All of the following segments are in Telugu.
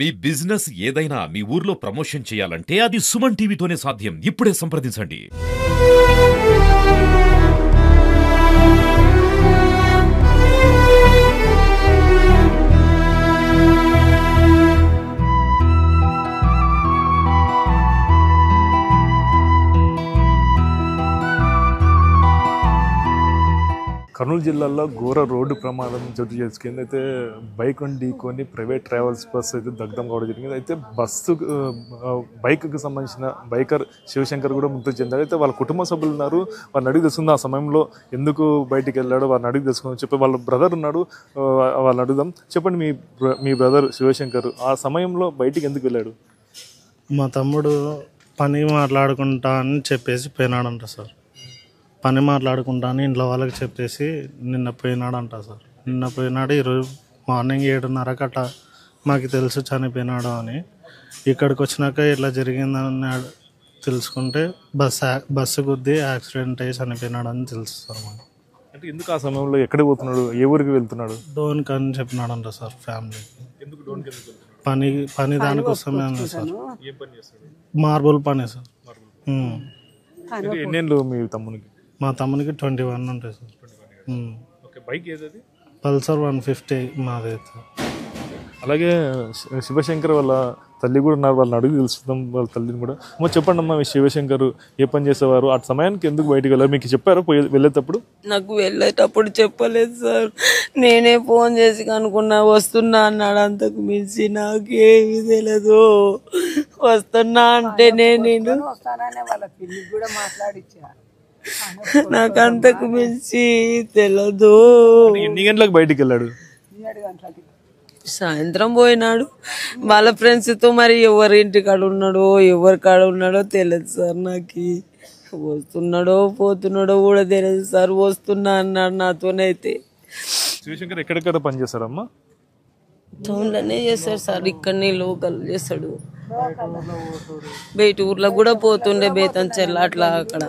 మీ బిజినెస్ ఏదైనా మీ ఊర్లో ప్రమోషన్ చేయాలంటే అది సుమన్ టీవీతోనే సాధ్యం. ఇప్పుడే సంప్రదించండి. కర్నూలు జిల్లాలో ఘోర రోడ్డు ప్రమాదం చోటు చేసుకుంది. అయితే బైక్ ఢీకొని ప్రైవేట్ ట్రావెల్స్ బస్ అయితే దగ్ధం కావడం జరిగింది. అయితే బైక్కి సంబంధించిన బైకర్ శివశంకర్ కూడా మృతి చెందారు. అయితే వాళ్ళ కుటుంబ సభ్యులు ఉన్నారు, వాళ్ళని అడిగి తెలుస్తుంది ఆ సమయంలో ఎందుకు బయటికి వెళ్ళాడు, వాళ్ళని అడిగి తెలుసుకుని చెప్పి వాళ్ళ బ్రదర్ ఉన్నాడు, వాళ్ళని అడుగుదాం. చెప్పండి, మీ బ్రదర్ శివశంకర్ ఆ సమయంలో బయటికి ఎందుకు వెళ్ళాడు? మా తమ్ముడు పని మాట్లాడుకుంటా అని చెప్పేసి పోయినాడంట సార్. పని మాట్లాడుకుంటాను ఇంట్లో వాళ్ళకి చెప్పేసి నిన్న పోయినాడంట సార్. నిన్న పోయినాడు. ఈరోజు మార్నింగ్ 7:30 అట్లా మాకు తెలుసు చనిపోయినాడు అని. ఇక్కడికి వచ్చినాక ఇట్లా జరిగిందని తెలుసుకుంటే బస్సు గుద్ది యాక్సిడెంట్ అయ్యి చనిపోయినాడు అని తెలుసు సార్ మాకు. అంటే ఎందుకు ఆ సమయంలో ఎక్కడికి పోతున్నాడు, ఏ ఊరికి వెళ్తున్నాడు? డోన్కి అని చెప్పినాడంట సార్ ఫ్యామిలీకి. పని దానికోసమే ఉంది సార్. మార్బుల్ పని సార్. ఎన్నేళ్ళు మీ తమ్మునికి? మా తమ్మునికి 21 ఉంటాయి సార్. బైక్ ఏదది? పల్సర్ 150 మాదైతే. అలాగే శివశంకర్ వాళ్ళ తల్లి కూడా ఉన్నారు, వాళ్ళని అడిగి తెలుసుకుందాం వాళ్ళ తల్లిని కూడా. చెప్పండి అమ్మా, మీ శివశంకర్ ఏ పని చేసేవారు, ఆ సమయానికి ఎందుకు బయటకు వెళ్ళారు, మీకు చెప్పారా వెళ్ళేటప్పుడు? నాకు వెళ్ళేటప్పుడు చెప్పలేదు సార్. నేనే ఫోన్ చేసి కనుకున్నా వస్తున్నా అన్నాడు. అంతకు మించి నాకేమీ తెలియదు. వస్తున్నా అంటేనే నేను నాకు అంతకు మించి తెలియదు. ఎన్ని గంటలకు బయటికి వెళ్ళాడు? సాయంత్రం పోయినాడు వాళ్ళ ఫ్రెండ్స్తో. మరి ఎవరి ఇంటి కాడ ఉన్నాడో ఎవరి కాడ ఉన్నాడో తెలియదు సార్. నాకు వస్తున్నాడో పోతున్నాడో కూడా తెలియదు సార్. వస్తున్నా అన్నాడు నాతోనైతే. శివశంకర్ ఎక్కడెక్కడ పని చేస్తాడమ్మా? టౌన్లోనే చేస్తాడు సార్. ఇక్కడనే లోకల్ చేస్తాడు. బయట ఊర్లకు కూడా పోతుండే, బేతం చెల్ల అట్లా అక్కడ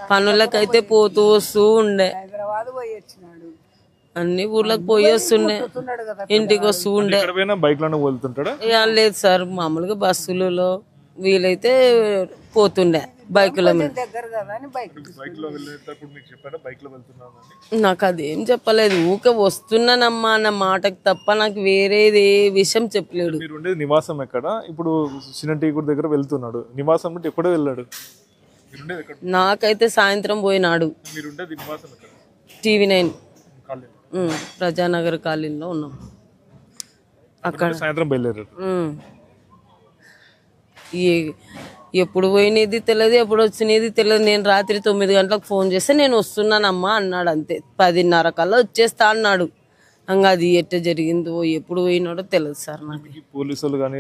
పనులకైతే పోతూ వస్తూ ఉండే. అన్ని ఊర్లకు పోయి వస్తుండే, ఇంటికి వస్తూ ఉండే. బైక్ లోనే వెళ్తుంటాడా? లేదు సార్, మామూలుగా బస్సులలో వీలైతే పోతుండే బైకుల మీద. నాకు అదేం చెప్పలేదు. ఊకే వస్తున్నానమ్మా అన్న మాటకు తప్ప నాకు వేరేది ఏ విషయం చెప్పలేడు. నివాసం ఎక్కడ? ఇప్పుడు చిన్నటీగూడ దగ్గర వెళ్తున్నాడు. నివాసం అంటే ఎప్పుడో వెళ్ళాడు? నాకైతే సాయంత్రం పోయినాడు. TV9 ప్రజానగర్ కాలనీలో ఉన్నాం. అక్కడ సాయంత్రం బయలుదేరాడు. ఎప్పుడు పోయినది తెలియదు, ఎప్పుడు వచ్చినది తెలియదు. నేను రాత్రి 9 గంటలకు ఫోన్ చేస్తే నేను వస్తున్నానమ్మా అన్నాడు. అంతే. 10:30 కల్లా వచ్చేస్తా అన్నాడు. ఇంకా అది ఎట్ట జరిగిందో ఎప్పుడు పోయినాడో తెలియదు సార్ నాకు. పోలీసులు కానీ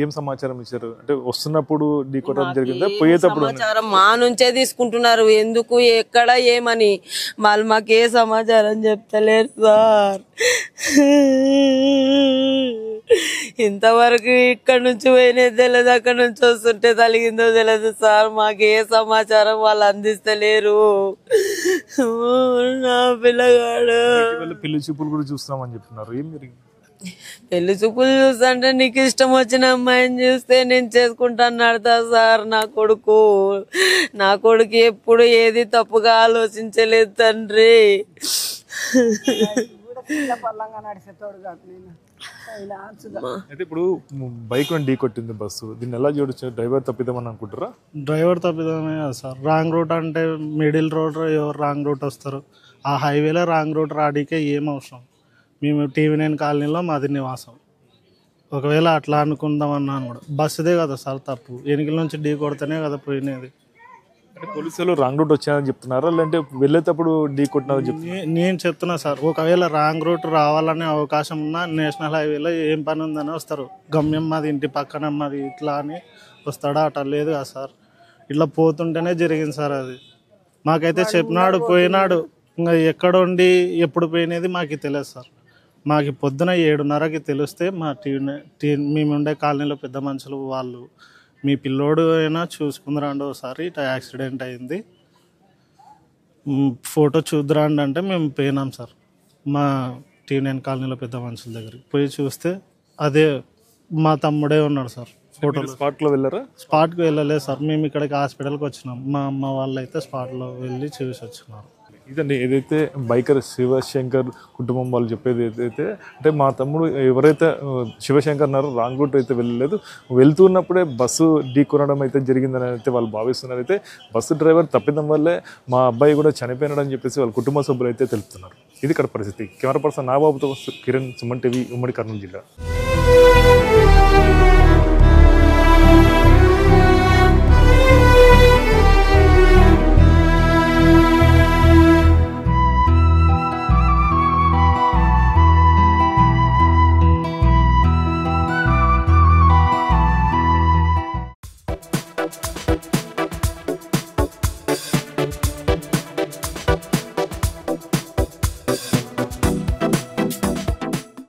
ఏం సమాచారం ఇచ్చారు? అంటే వస్తున్నప్పుడు ఢీకొట్టడం జరిగిందా, పోయేటప్పుడు? సమాచారం మా నుంచే తీసుకుంటున్నారు. ఎందుకు ఎక్కడ ఏమని వాళ్ళు మాకు ఏ సమాచారం చెప్తలేరు సార్. ఇంతవరకు ఇక్కడ నుంచి పోయినది తెలియదు, అక్కడ నుంచి వస్తుంటే తలిగిందో తెలియదు సార్. మాకు ఏ సమాచారం వాళ్ళు అందిస్తలేరు. నా పిల్లగాడు పెళ్లి చూపులు కూడా చూస్తున్నామని చెప్తున్నారు. ఏం జరిగింది? పెళ్లి చూపులు చూస్తుంటే నీకు ఇష్టం వచ్చిన అమ్మాయిని చూస్తే నేను చేసుకుంటాను అడతా సార్. నా కొడుకు ఎప్పుడు ఏది తప్పుగా ఆలోచించలేదు తండ్రి. అయితే ఇప్పుడు బైక్ ఢీ కొట్టింది బస్సు, దీన్ని ఎలా చూడొచ్చు? డ్రైవర్ తప్పిదామని అనుకుంటారా? డ్రైవర్ తప్పిదమే కదా సార్. రాంగ్ రూట్ అంటే మిడిల్ రోడ్ ఎవరు రాంగ్ రూట్ వస్తారు? ఆ హైవేలో రాంగ్ రూట్ రాడికే ఏం అవసరం? మేము TV9 కాలనీలో మాది నివాసం. ఒకవేళ అట్లా అనుకుందాం అన్నాను కూడా బస్సుదే కదా సార్ తప్పు. ఎనికల నుంచి ఢీ కొడితేనే కదా పోయినది. అంటే పోలీసులు రాంగ్ రూట్ వచ్చాయని చెప్తున్నారా, లేదంటే వెళ్ళేటప్పుడు ఢీ కొట్టినారని చెప్తున్నారు? నేను చెప్తున్నా సార్, ఒకవేళ రాంగ్ రూట్ రావాలనే అవకాశం ఉన్నా నేషనల్ హైవేలో ఏం పని ఉందని వస్తారు. గమ్యం మాది ఇంటి పక్కన మాది ఇట్లా అని వస్తాడా? అట్లా లేదు కదా సార్. ఇట్లా పోతుంటేనే జరిగింది సార్. అది మాకైతే చెప్పినాడు, పోయినాడు. ఇంకా ఎక్కడ ఉండి ఎప్పుడు పోయినది మాకు తెలియదు సార్. మాకు పొద్దున 7:30కి తెలిస్తే మా మేము ఉండే కాలనీలో పెద్ద మనుషులు వాళ్ళు, మీ పిల్లోడు అయినా చూసుకుందరాండి ఒకసారి ఇట్లా యాక్సిడెంట్ అయింది, ఫోటో చూద్దురాండి అంటే మేము పోయినాం సార్. మా TV9 కాలనీలో పెద్ద మనుషుల దగ్గరికి పోయి చూస్తే అదే మా తమ్ముడే ఉన్నాడు సార్ ఫోటోలు. స్పాట్లో వెళ్ళారా? స్పాట్కి వెళ్ళలేదు సార్, మేము ఇక్కడికి హాస్పిటల్కి వచ్చినాం. మా అమ్మ వాళ్ళు అయితే స్పాట్లో వెళ్ళి చూసి వచ్చినారు. ఇదండి ఏదైతే బైకర్ శివశంకర్ కుటుంబం వాళ్ళు చెప్పేది ఏదైతే అంటే మా తమ్ముడు ఎవరైతే శివశంకర్ అన్నారో రాంగ్ రూట్ అయితే వెళ్ళలేదు, వెళ్తున్నప్పుడే బస్సు ఢీకొనడం అయితే జరిగిందని అయితే వాళ్ళు భావిస్తున్నారు. అయితే బస్సు డ్రైవర్ తప్పిదం వల్లే మా అబ్బాయి కూడా చనిపోయినాడని చెప్పేసి వాళ్ళ కుటుంబ సభ్యులు అయితే తెలుపుతున్నారు. ఇది ఇక్కడ పరిస్థితి. కెమెరా పర్సన్ నాగబాబుతో కిరణ్, సుమన్ టీవీ, ఉమ్మడి కర్నూలు జిల్లా.